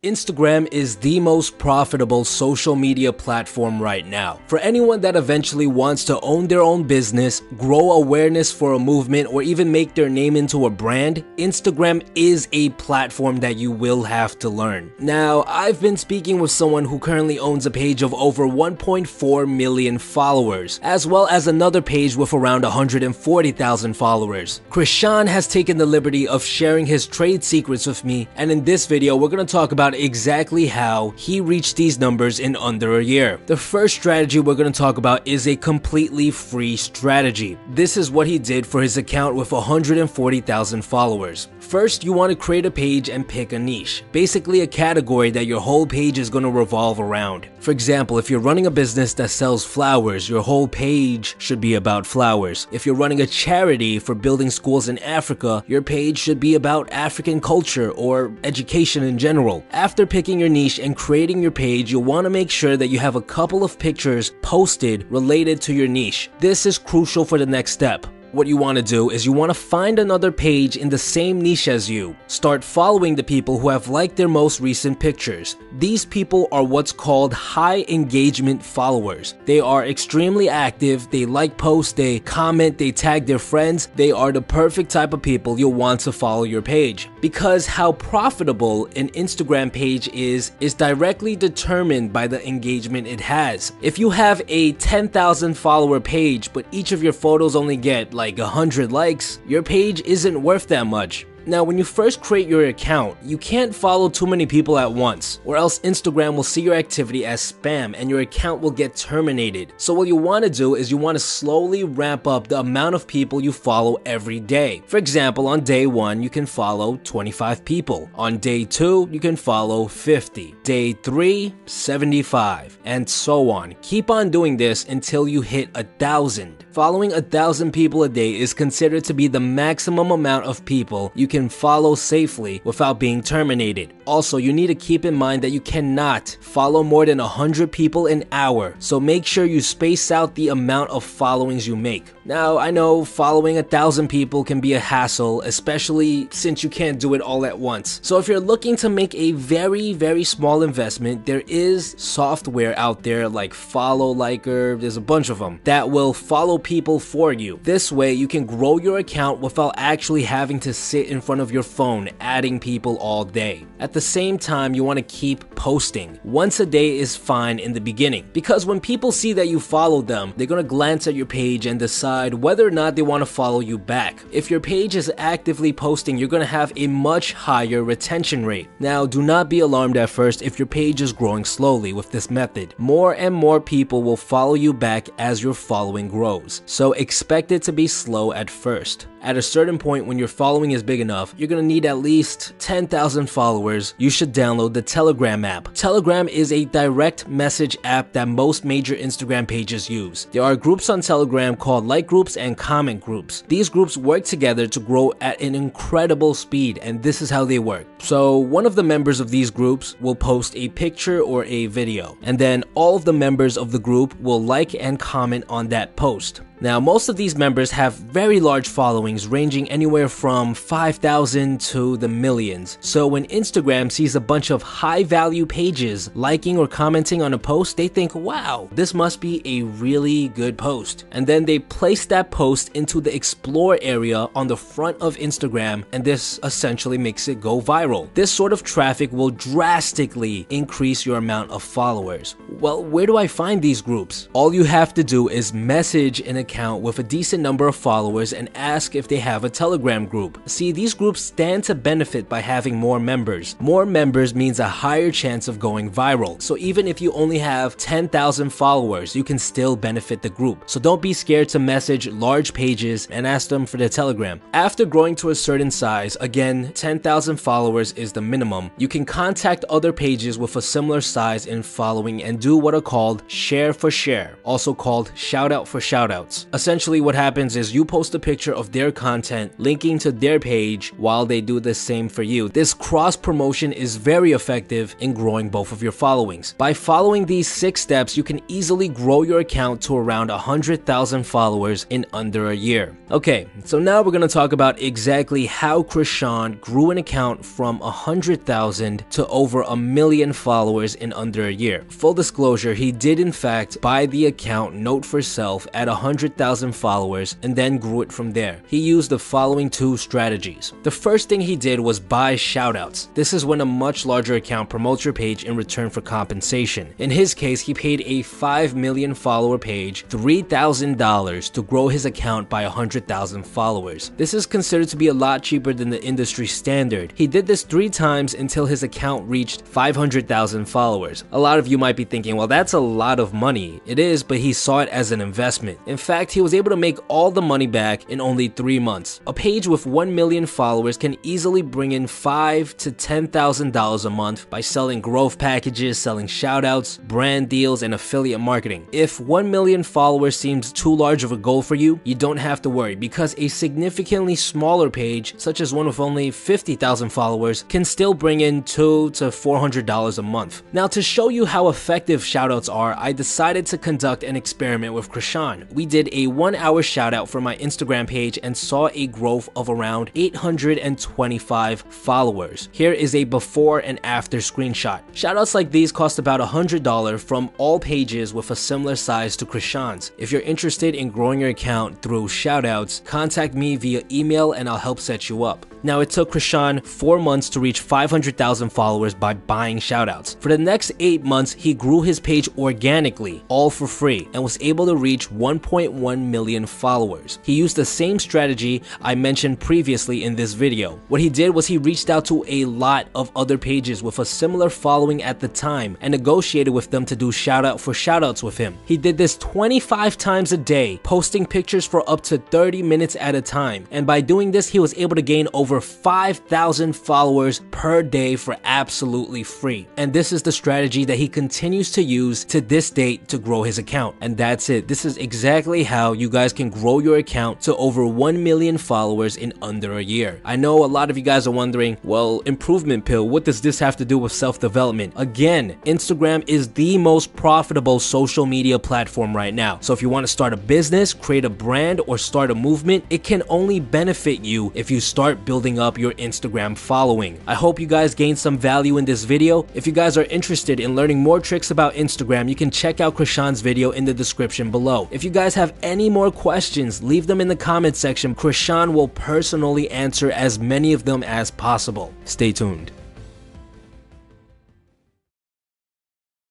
Instagram is the most profitable social media platform right now. For anyone that eventually wants to own their own business, grow awareness for a movement, or even make their name into a brand, Instagram is a platform that you will have to learn. Now, I've been speaking with someone who currently owns a page of over 1.4 million followers, as well as another page with around 140,000 followers. Krishan has taken the liberty of sharing his trade secrets with me, and in this video, we're going to talk about exactly how he reached these numbers in under a year. The first strategy we're going to talk about is a completely free strategy. This is what he did for his account with 140,000 followers. First, you want to create a page and pick a niche, basically a category that your whole page is going to revolve around. For example, if you're running a business that sells flowers, your whole page should be about flowers. If you're running a charity for building schools in Africa, your page should be about African culture or education in general. After picking your niche and creating your page, you'll want to make sure that you have a couple of pictures posted related to your niche. This is crucial for the next step. What you want to do is you want to find another page in the same niche as you. Start following the people who have liked their most recent pictures. These people are what's called high engagement followers. They are extremely active, they like posts, they comment, they tag their friends. They are the perfect type of people you'll want to follow your page. Because how profitable an Instagram page is directly determined by the engagement it has. If you have a 10,000 follower page, but each of your photos only get like 100 likes, your page isn't worth that much. Now, when you first create your account, you can't follow too many people at once, or else Instagram will see your activity as spam and your account will get terminated. So what you want to do is you want to slowly ramp up the amount of people you follow every day. For example, on day 1, you can follow 25 people. On day 2, you can follow 50. Day 3, 75, and so on. Keep on doing this until you hit 1,000. Following 1,000 people a day is considered to be the maximum amount of people you can follow safely without being terminated. Also, you need to keep in mind that you cannot follow more than 100 people an hour, so make sure you space out the amount of followings you make. Now, I know following 1,000 people can be a hassle, especially since you can't do it all at once. So if you're looking to make a very small investment, there is software out there like Follow Liker, there's a bunch of them, that will follow people for you. This way, you can grow your account without actually having to sit in front of your phone adding people all day. At the same time, you want to keep posting. Once a day is fine in the beginning, because when people see that you follow them, they're going to glance at your page and decide whether or not they want to follow you back. If your page is actively posting, you're going to have a much higher retention rate. Now, do not be alarmed at first if your page is growing slowly with this method. More and more people will follow you back as your following grows, so expect it to be slow at first. At a certain point, when your following is big enough, you're gonna need at least 10,000 followers. You should download the Telegram app. Telegram is a direct message app that most major Instagram pages use. There are groups on Telegram called like groups and comment groups. These groups work together to grow at an incredible speed, and this is how they work. So one of the members of these groups will post a picture or a video, and then all of the members of the group will like and comment on that post. Now, most of these members have very large followings ranging anywhere from 5,000 to the millions. So when Instagram sees a bunch of high value pages liking or commenting on a post, they think, wow, this must be a really good post. And then they place that post into the explore area on the front of Instagram, and this essentially makes it go viral. This sort of traffic will drastically increase your amount of followers. Well, where do I find these groups? All you have to do is message an account with a decent number of followers and ask if they have a Telegram group. See, these groups stand to benefit by having more members. More members means a higher chance of going viral. So even if you only have 10,000 followers, you can still benefit the group. So don't be scared to message large pages and ask them for their Telegram. After growing to a certain size, again, 10,000 followers is the minimum, you can contact other pages with a similar size in following and do what are called share for share, also called shout out for shout outs. shoutouts. Essentially what happens is you post a picture of their content linking to their page while they do the same for you. This cross promotion is very effective in growing both of your followings. By following these 6 steps, you can easily grow your account to around 100,000 followers in under a year. Okay, so now we're going to talk about exactly how Krishan grew an account from 100,000 to over 1 million followers in under a year. Full disclosure, he did in fact buy the account Note for Self at 100,000 followers and then grew it from there. He used the following 2 strategies. The first thing he did was buy shoutouts. This is when a much larger account promotes your page in return for compensation. In his case, he paid a 5 million follower page $3,000 to grow his account by 100,000 followers. This is considered to be a lot cheaper than the industry standard. He did this 3 times until his account reached 500,000 followers. A lot of you might be thinking, well, that's a lot of money. It is, but he saw it as an investment. In fact, he was able to make all the money back in only 3 months. A page with 1 million followers can easily bring in $5,000 to $10,000 a month by selling growth packages, selling shoutouts, brand deals, and affiliate marketing. If 1 million followers seems too large of a goal for you, you don't have to worry, because a significantly smaller page, such as one with only 50,000 followers, can still bring in $200 to $400 a month. Now, to show you how effective shoutouts are, I decided to conduct an experiment with Krishan. We did a 1-hour shoutout for my Instagram page and saw a growth of around 825 followers. Here is a before and after screenshot. Shoutouts like these cost about $100 from all pages with a similar size to Krishan's. If you're interested in growing your account through shoutouts, contact me via email and I'll help set you up. Now, it took Krishan 4 months to reach 500,000 followers by buying shoutouts. For the next 8 months, he grew his page organically, all for free, and was able to reach 1.1 million followers. He used the same strategy I mentioned previously in this video. What he did was he reached out to a lot of other pages with a similar following at the time and negotiated with them to do shoutout for shoutouts with him. He did this 25 times a day, posting pictures for up to 30 minutes at a time, and by doing this, he was able to gain over 5,000 followers per day for absolutely free. And this is the strategy that he continues to use to this date to grow his account. And that's it. This is exactly how you guys can grow your account to over 1 million followers in under a year. I know a lot of you guys are wondering, well, improvement pill, what does this have to do with self-development? Again, Instagram is the most profitable social media platform right now. So if you want to start a business, create a brand, or start a movement, it can only benefit you if you start building up your Instagram following. I hope you guys gained some value in this video. If you guys are interested in learning more tricks about Instagram, you can check out Krishan's video in the description below. If you guys have any more questions, leave them in the comment section. Krishan will personally answer as many of them as possible. Stay tuned.